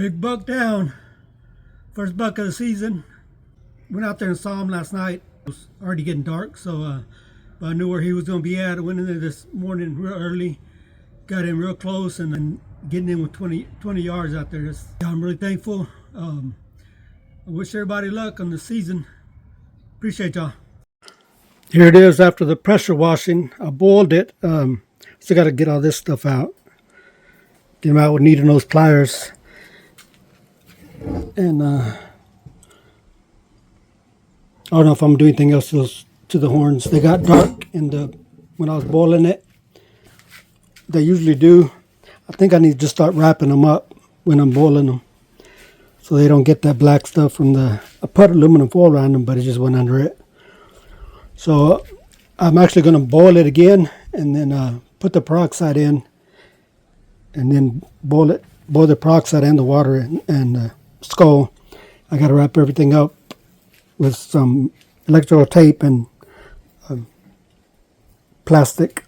Big buck down. First buck of the season. Went out there and saw him last night. It was already getting dark, so but I knew where he was going to be at. I went in there this morning real early, got in real close, and then getting in with 20 yards out there. I'm really thankful. I wish everybody luck on the season. Appreciate y'all. Here it is after the pressure washing. I boiled it. Still got to get all this stuff out. Get them out with needle nose pliers. And I don't know if I'm doing anything else to the horns. They got dark when I was boiling it. They usually do. I think I need to just start wrapping them up when I'm boiling them, so they don't get that black stuff from I put aluminum foil around them, but it just went under it. So I'm actually going to boil it again, and then put the peroxide in, and then boil the peroxide and the water and skull. I got to wrap everything up with some electrical tape and plastic.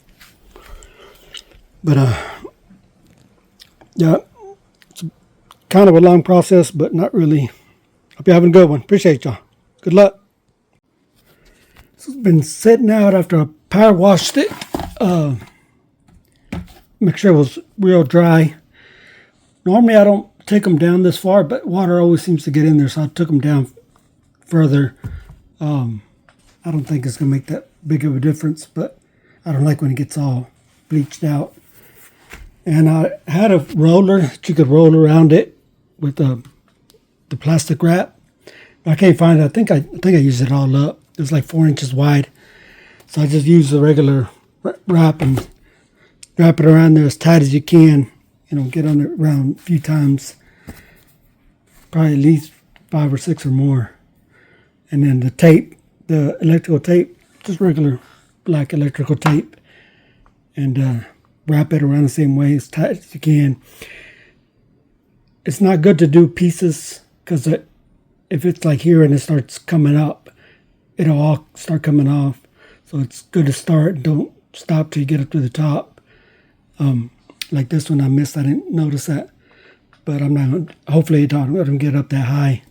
But yeah, it's kind of a long process, but not really. Hope you're having a good one. Appreciate y'all. Good luck. This has been sitting out after I power washed it. Make sure it was real dry. Normally I don't take them down this far, but water always seems to get in there, so I took them down further. I don't think it's going to make that big of a difference, but I don't like when it gets all bleached out. And I had a roller that you could roll around it with the plastic wrap. I can't find it. I think I used it all up. It was like 4 inches wide. So I just used the regular wrap and wrap it around there as tight as you can. Get on it around a few times. Probably at least 5 or 6 or more. And then the tape, the electrical tape, just regular black electrical tape. And wrap it around the same way as tight as you can. It's not good to do pieces, because if it's like here and it starts coming up, it'll all start coming off. So it's good to start. Don't stop till you get up to the top. Like this one I missed. I didn't notice that. But I'm not. Hopefully it don't let them get up that high.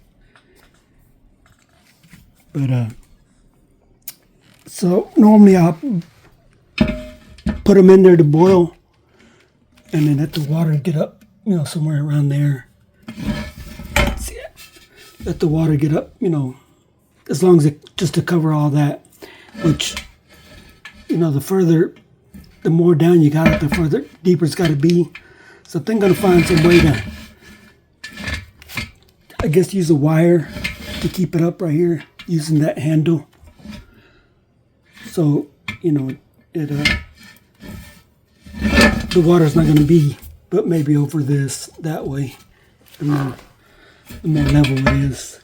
But so normally I'll put them in there to boil, and then let the water get up, somewhere around there. See it? Let the water get up, as long as just to cover all that. Which, the more down you got it, the further deeper it's got to be. So I think I'm gonna find some way to, I guess, use a wire to keep it up right here, using that handle. So the water's not going to be, but maybe over that way, the more level it is.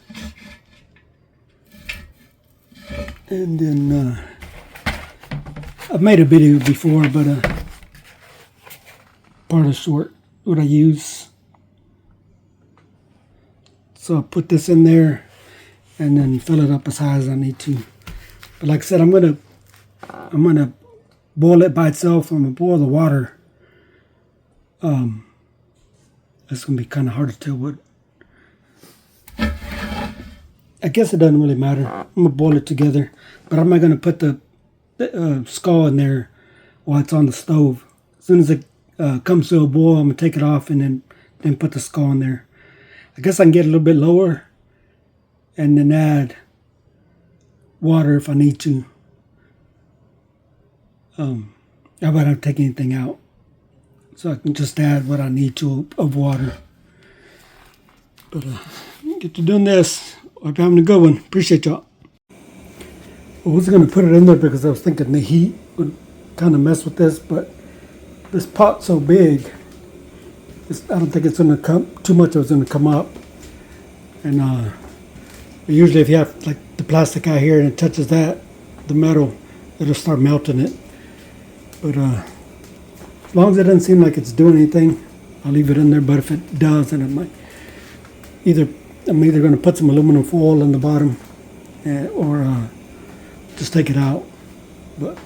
And then I've made a video before, but part of short what I use. So I put this in there and then fill it up as high as I need to. But like I said, I'm gonna boil it by itself. I'm gonna boil the water. It's gonna be kind of hard to tell what. I guess it doesn't really matter. I'm gonna boil it together, but I'm not gonna put the skull in there while it's on the stove. As soon as it comes to a boil, I'm gonna take it off and then put the skull in there. I guess I can get a little bit lower and then add water if I need to. How about I don't take anything out? So I can just add what I need to of water. But get to doing this. Hope you're having a good one. Appreciate y'all. I was going to put it in there because I was thinking the heat would kind of mess with this, but this pot's so big, I don't think it's going to come, too much of it's going to come up. And usually if you have like the plastic out here and it touches the metal, it'll start melting it. But as long as it doesn't seem like it's doing anything, I'll leave it in there. But if it does, then it might I'm either going to put some aluminum foil in the bottom or just take it out. But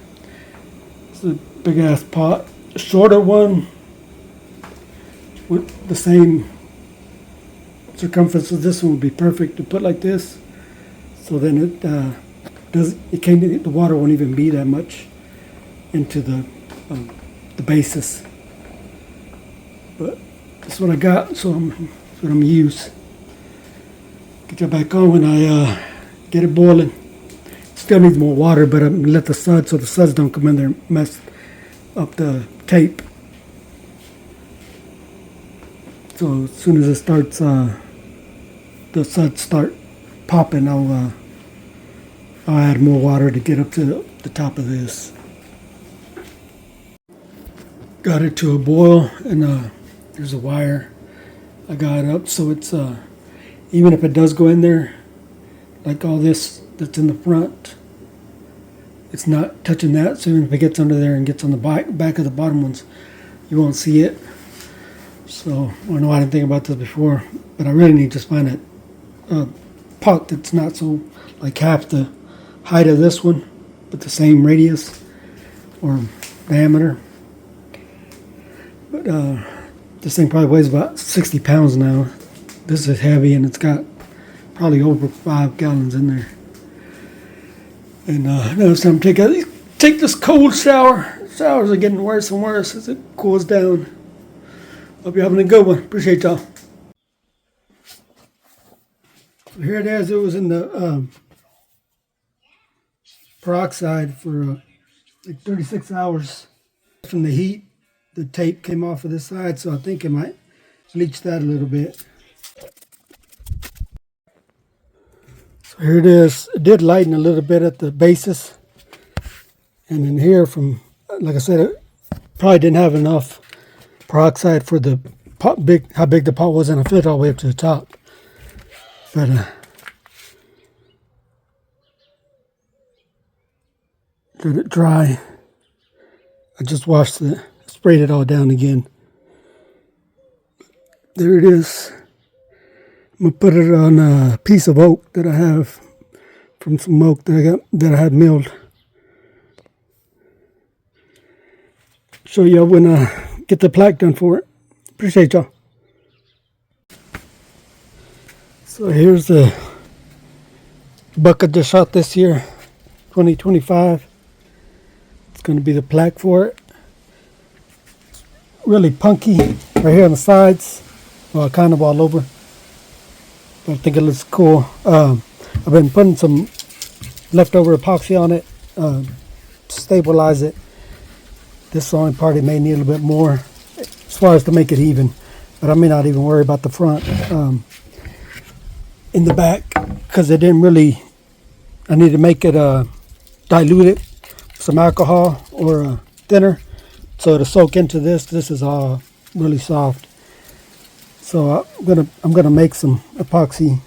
it's a big ass pot. A shorter one with the same circumference of this one would be perfect to put like this. So then the water won't even be that much into the basis. But that's what I got, so that's what I'm gonna use. Get that back on when I get it boiling. Still needs more water, but I'm gonna let the suds, so the suds don't come in there and mess up the tape. So as soon as it starts, the suds start popping, I'll add more water to get up to the top of this. Got it to a boil, and there's a wire. I got it up so it's even if it does go in there, like all this that's in the front, it's not touching that. So even if it gets under there and gets on the back of the bottom ones, you won't see it. So I don't know, I didn't think about this before, but I really need to find a pot that's not so like half the height of this one, but the same radius or diameter. But this thing probably weighs about 60 pounds now. This is heavy, and it's got probably over 5 gallons in there. And now it's time to take this cold shower. Showers are getting worse and worse as it cools down. Hope you're having a good one. Appreciate y'all. So here it is. It was in the peroxide for like 36 hours. From the heat, the tape came off of this side, so I think it might bleach that a little bit. So here it is. It did lighten a little bit at the basis. And in here, from, like I said, it probably didn't have enough peroxide for the pot, how big the pot was, and I filled it all the way up to the top. But let it dry. I just sprayed it all down again. There it is. I'm gonna put it on a piece of oak that I have from some oak that I had milled. Show you when I get the plaque done for it. Appreciate y'all. So here's the buck I just shot this year, 2025. It's going to be the plaque for it. It's really punky right here on the sides. Well, kind of all over. But I think it looks cool. I've been putting some leftover epoxy on it to stabilize it. This is the only part it may need a little bit more as far as to make it even. But I may not even worry about the front. In the back, because it didn't really, I need to make it dilute it, some alcohol or thinner, so to soak into this. This is all really soft. So I'm gonna make some epoxy,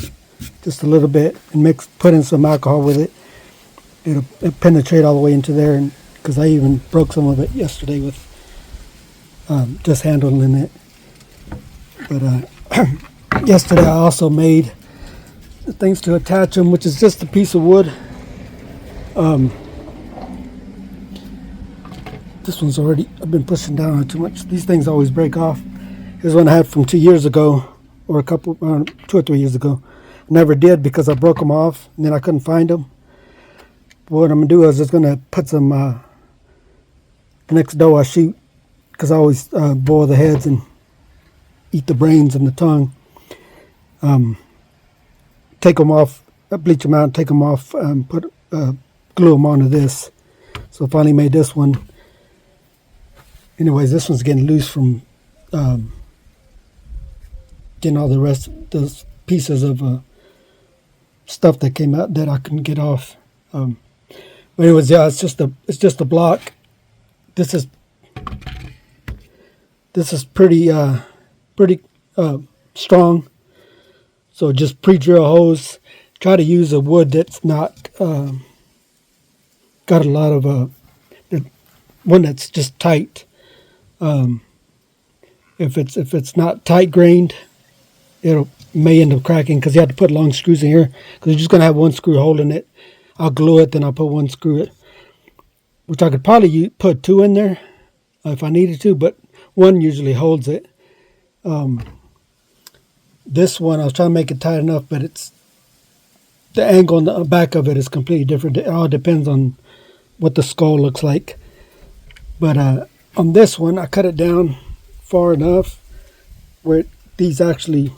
just a little bit, and put in some alcohol with it. It'll penetrate all the way into there, and because I even broke some of it yesterday with just handling it. But yesterday I also made the things to attach them, which is just a piece of wood. This one's already, I've been pushing down on it too much. These things always break off. Here's one I had from 2 years ago, or 2 or 3 years ago. Never did because I broke them off and then I couldn't find them. What I'm gonna do is just gonna put some the next doe I shoot, because I always boil the heads and eat the brains and the tongue. Take them off, bleach them out, take them off, glue them onto this. So I finally made this one. Anyways, this one's getting loose from getting all the rest, those pieces of stuff that came out that I couldn't get off. But anyways, yeah, it's just a block. This is pretty strong. So just pre-drill holes. Try to use a wood that's not got a lot of one that's just tight. If it's not tight grained, it may end up cracking because you have to put long screws in here because you're just gonna have one screw holding it. I'll glue it, then I'll put one screw, which I could probably put 2 in there if I needed to, but one usually holds it. this one, I was trying to make it tight enough, but it's the angle on the back of it is completely different. It all depends on what the skull looks like. But on this one, I cut it down far enough where these actually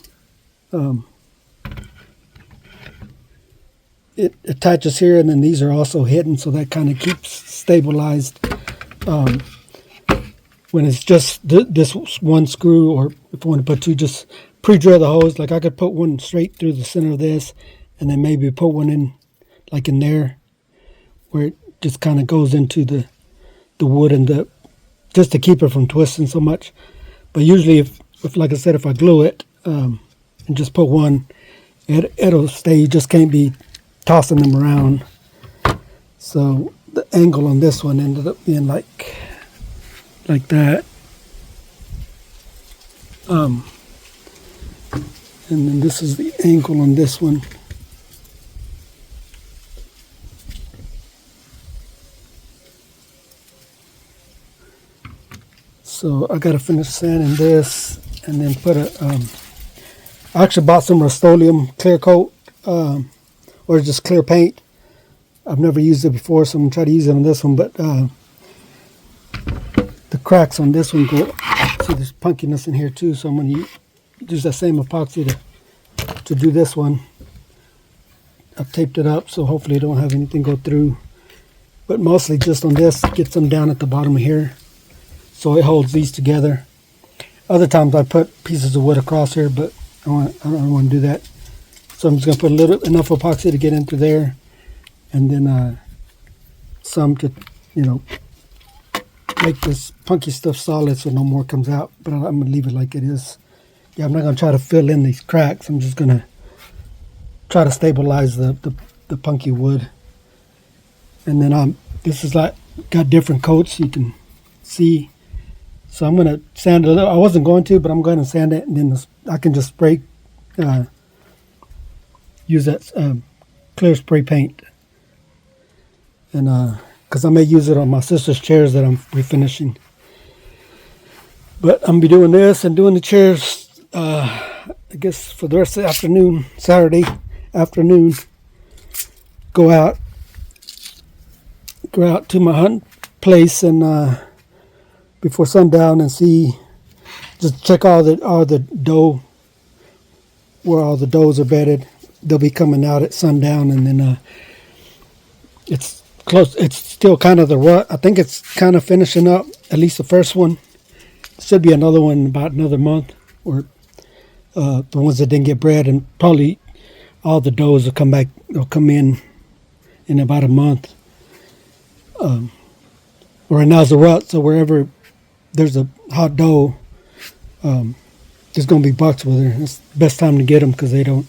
it attaches here, and then these are also hidden, so that kind of keeps stabilized. When it's just this one screw, or if I want to put two, just pre-drill the holes. Like I could put one straight through the center of this, and then maybe put one in, like in there, where it just kind of goes into the wood and just to keep it from twisting so much. But usually, if like I said, if I glue it and just put one, it'll stay. You just can't be tossing them around. So the angle on this one ended up being like that. And then this is the angle on this one. So I got to finish sanding this and then put I actually bought some Rust-Oleum clear coat or just clear paint. I've never used it before, so I'm going to try to use it on this one. But the cracks on this one go, see there's punkiness in here too, so I'm going to use that same epoxy to do this one. I've taped it up, so hopefully I don't have anything go through. But mostly just on this, get some down at the bottom here, so it holds these together. Other times I put pieces of wood across here, but I don't want to do that. So I'm just going to put enough epoxy to get into there, and then some to, make this punky stuff solid so no more comes out. But I'm going to leave it like it is. Yeah, I'm not going to try to fill in these cracks. I'm just going to try to stabilize the punky wood. And then this is like got different coats you can see. So I'm going to sand it a little. I wasn't going to, but I'm going to sand it, and then I can just spray, use that clear spray paint. And because I may use it on my sister's chairs that I'm refinishing. But I'm going to be doing this and doing the chairs, I guess, for the rest of the afternoon, Saturday afternoon. Go out to my hunt place and before sundown and just check all the doe, where all the does are bedded. They'll be coming out at sundown, and then it's close. It's still kind of the rut. I think it's kind of finishing up, at least the first one. Should be another one in about another month, or the ones that didn't get bred, and probably all the does will come back. They'll come in about a month. Right now it's a rut, so wherever there's a hot doe, there's going to be bucks with her. It's the best time to get them because they don't.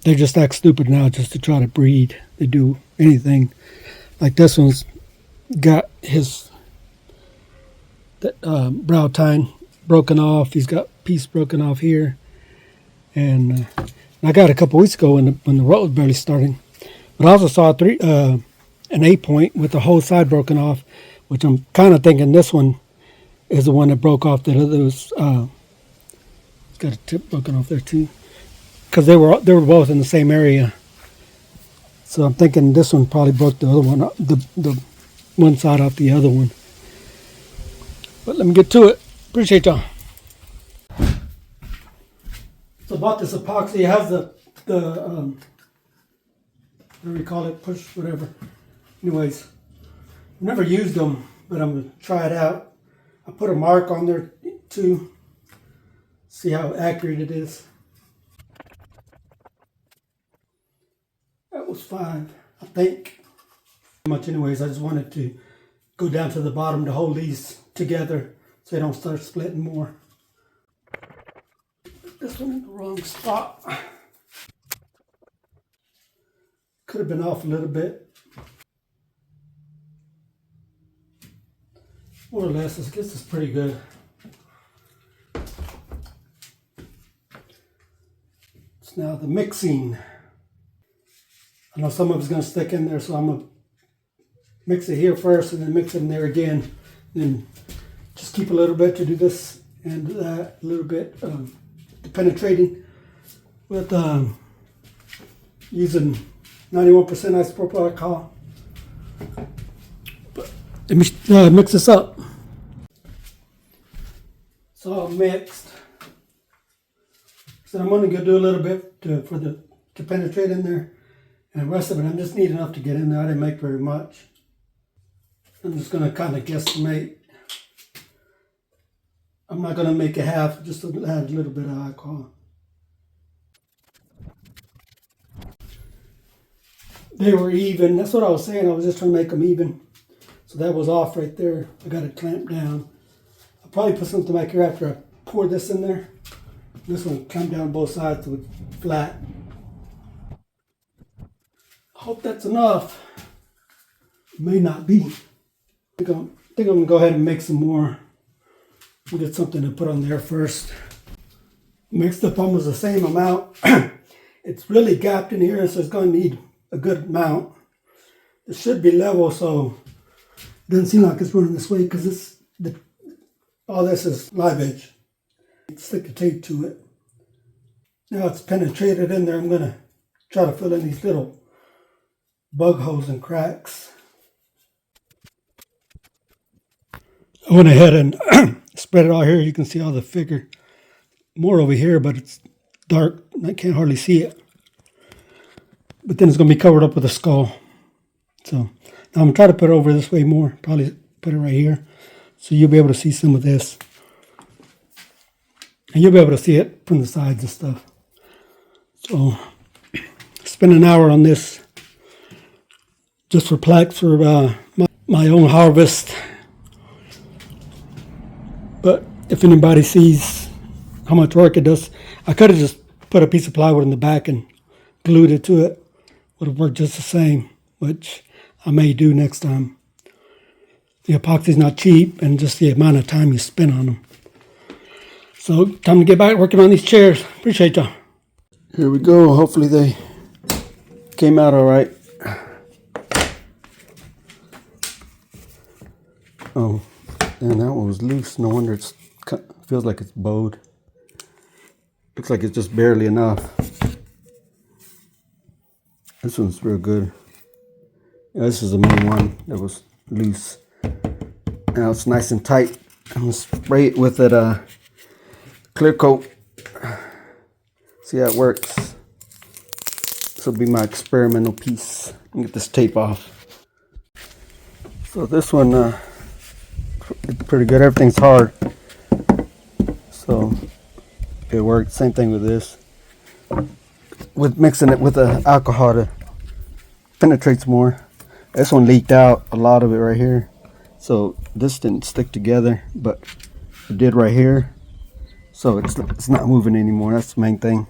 They just act stupid now just to try to breed. They do anything. Like this one's got his brow tine broken off. He's got a piece broken off here. And I got a couple weeks ago when the rut was barely starting. But I also saw an 8-point with the whole side broken off, which I'm kind of thinking this one is the one that broke off. The other was it's got a tip broken off there too, because they were both in the same area. So I'm thinking this one probably broke the other one, the one side off the other one. But let me get to it. Appreciate y'all. So I bought this epoxy. It has the whatever you call it, push, whatever. Anyways, I've never used them, but I'm going to try it out. I put a mark on there too, see how accurate it is. That was 5, I think. Much anyways, I just wanted to go down to the bottom to hold these together so they don't start splitting more. Put this one in the wrong spot. Could have been off a little bit. More or less, I guess it's pretty good. It's now the mixing. I know some of it's going to stick in there, so I'm going to mix it here first and then mix it in there again. Then just keep a little bit to do this and do that a little bit, penetrating with using 91% isopropyl alcohol. But let me mix this up. It's all mixed. So I'm only gonna do a little bit to penetrate in there, and the rest of it I just need enough to get in there. I didn't make very much. I'm just gonna kind of guesstimate. I'm not gonna make a half, just to add a little bit of alcohol. They were even. That's what I was saying. I was just trying to make them even. So that was off right there. I got it clamped down. I'll probably put something back here after I pour this in there. This one clamped down both sides so it's flat. I hope that's enough. May not be. I think I'm gonna go ahead and make some more. We'll get something to put on there first. Mixed up almost the same amount. It's really gapped in here, so it's gonna need a good amount. It should be level, so it doesn't seem like it's running this way because all this is live edge. Stick the tape to it. Now it's penetrated in there. I'm gonna try to fill in these little bug holes and cracks. I went ahead and spread it all here. You can see all the figure. More over here, but it's dark. I can't hardly see it. But then it's going to be covered up with a skull. So now I'm going to try to put it over this way more. Probably put it right here. So you'll be able to see some of this. And you'll be able to see it from the sides and stuff. So spend an hour on this. Just for plaques for my own harvest. But if anybody sees how much work it does, I could have just put a piece of plywood in the back and glued it to it. Would have worked just the same, which I may do next time. The epoxy's not cheap, and just the amount of time you spend on them. So, time to get back working on these chairs. Appreciate y'all. Here we go. Hopefully they came out all right. Oh, and that one was loose. No wonder it feels like it's bowed. Looks like it's just barely enough. This one's real good. Yeah, this is the main one that was loose. Now it's nice and tight. I'm gonna spray it with that clear coat. See how it works. This will be my experimental piece. Let me get this tape off. So this one, it's pretty good. Everything's hard. So it worked. Same thing with this. With mixing it with the alcohol, it penetrates more. This one leaked out a lot of it right here, so this didn't stick together, but it did right here. So it's not moving anymore. That's the main thing.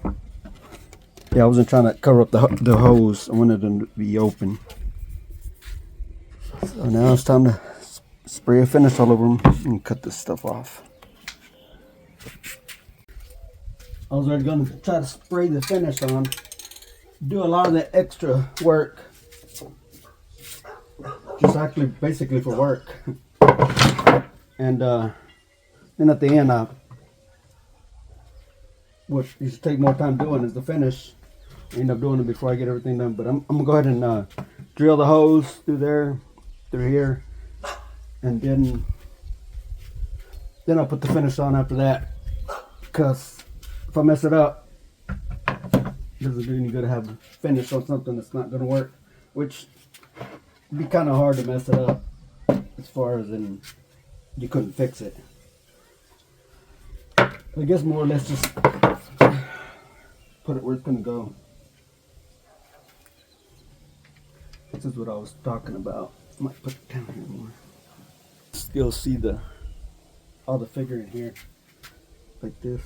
Yeah, I wasn't trying to cover up the hose. I wanted them to be open. So now it's time to spray a finish all over them and cut this stuff off. I was already going to try to spray the finish on. Do a lot of the extra work. Just actually basically for work. And then at the end, what you should take more time doing is the finish. I end up doing it before I get everything done. But I'm going to go ahead and drill the hose through there, through here. And then I'll put the finish on after that. Because if I mess it up, it doesn't do any good to have a finish on something that's not going to work, which would be kind of hard to mess it up as far as in you couldn't fix it. I guess more or less just put it where it's going to go. This is what I was talking about. I might put it down here more. You'll see all the figure in here like this.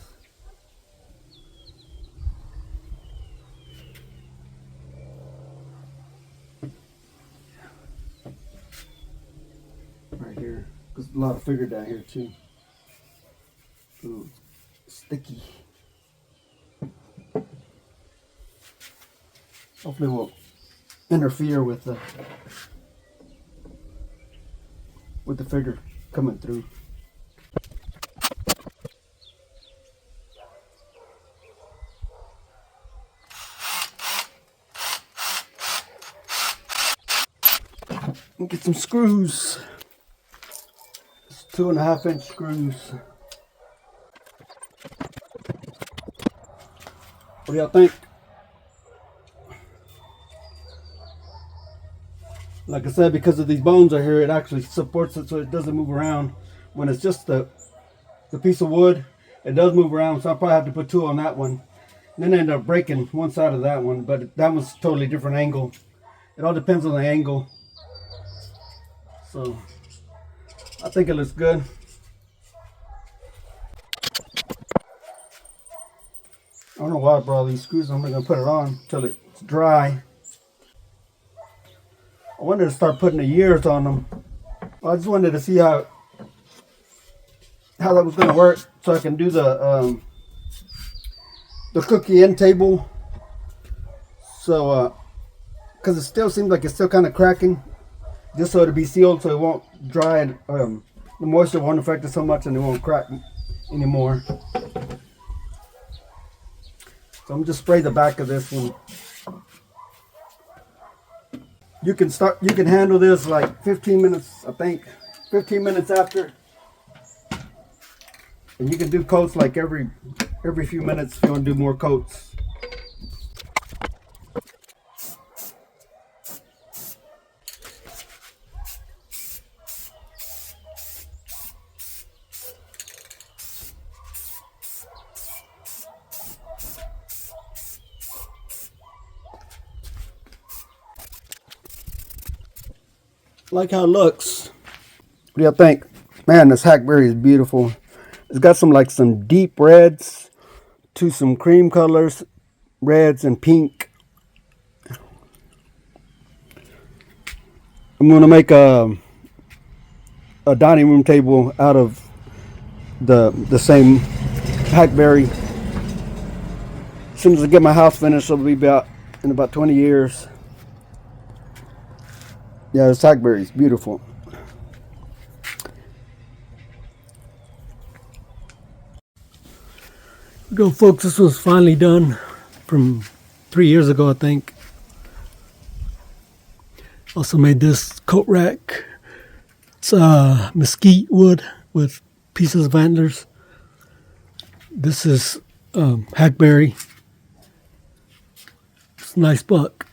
Right here, there's a lot of figure down here too. Ooh, sticky. Hopefully it won't interfere with the figure coming through. Get some screws. It's 2.5-inch screws. What do y'all think? Like I said, because of these bones are here, it actually supports it so it doesn't move around. When it's just the piece of wood, it does move around, so I'll probably have to put 2 on that one. And then I end up breaking one side of that one, but that one's totally different angle. It all depends on the angle. So I think it looks good. I don't know why I brought all these screws. I'm not gonna put it on until it's dry. I wanted to start putting the years on them. I just wanted to see how that was gonna work, so I can do the cookie end table. So because it still seems like it's still kind of cracking, just so it'll be sealed so it won't dry and the moisture won't affect it so much and it won't crack anymore. So I'm just spray the back of this one. You can handle this like 15 minutes, I think. 15 minutes after. And you can do coats like every few minutes if you want to do more coats. Like how it looks. What do y'all think? Man, this hackberry is beautiful. It's got some deep reds to some cream colors, reds and pink. I'm gonna make a dining room table out of the same hackberry. As soon as I get my house finished, it'll be in about 20 years. Yeah, this hackberry is beautiful. Go, folks. This was finally done from 3 years ago, I think. Also made this coat rack. It's mesquite wood with pieces of antlers. This is hackberry. It's a nice buck.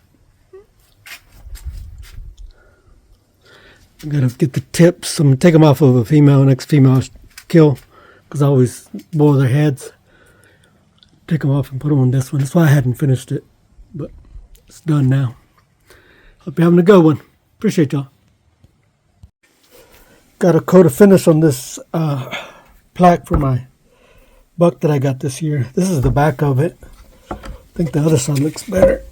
I gotta get the tips. I'm gonna take them off of a female. Next female I kill, because I always boil their heads. Take them off and put them on this one. That's why I hadn't finished it, but it's done now. Hope you're having a good one. Appreciate y'all. Got a coat of finish on this plaque for my buck that I got this year. This is the back of it. I think the other side looks better,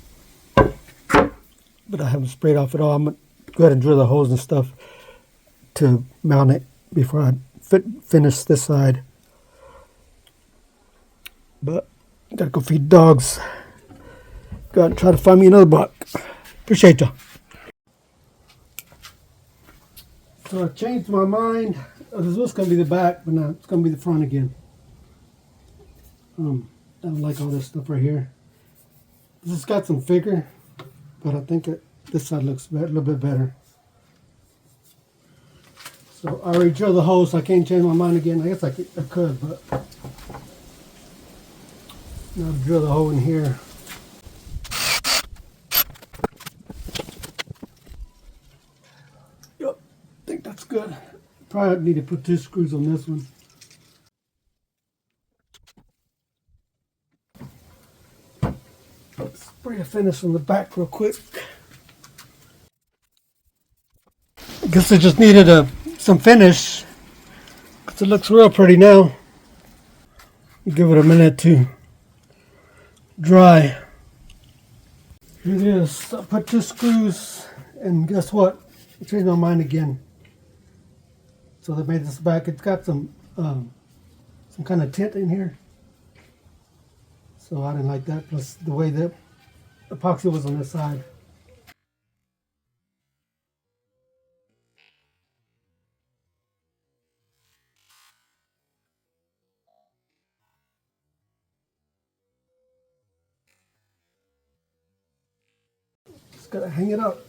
but I haven't sprayed off at all. I'm gonna go ahead and drill the holes and stuff to mount it before I finish this side. But gotta go feed dogs. Gotta try to find me another buck. Appreciate y'all. So I changed my mind. This was gonna be the back, but now it's gonna be the front again. I don't like all this stuff right here. This has got some figure, but I think this side looks a little bit better. So I already drilled the hole, so I can't change my mind again. I guess I could, but now drill the hole in here. Yep, I think that's good. Probably need to put 2 screws on this one. Spray a finish on the back real quick. I guess I just needed some finish, because it looks real pretty now. Give it a minute to dry. Here it is. I put 2 screws, and guess what? I changed my mind again. So they made this back. It's got some kind of tint in here, so I didn't like that. Plus the way the epoxy was on this side. Just gotta hang it up.